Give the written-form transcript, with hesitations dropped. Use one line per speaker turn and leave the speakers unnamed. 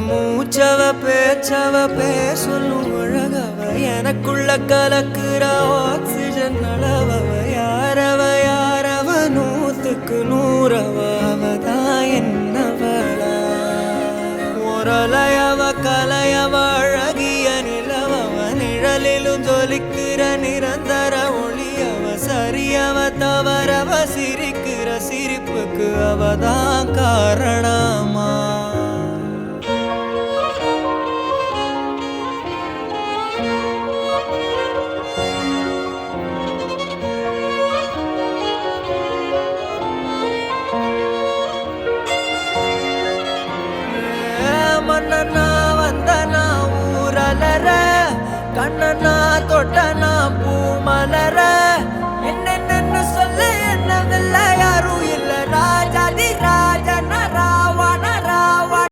மூச்சவ பேச்சவ பேசலும் அழகவ எனக்குள்ள கலக்குற ஆக்சிஜன் அளவவ யாரவ நூத்துக்கு நூறவ அவதான் என்னவளா ஒரலையவ கலையவ அழகிய நிலவவ நிழலிலும் ஜொலிக்கிற நிரந்தர ஒளியவ சரியவ தவறவ சிரிக்கிற சிரிப்புக்கு அவதான் காரணமா மன்னனா வந்தனா ஊரலர கண்ணனா தொட்டனா பூ மலர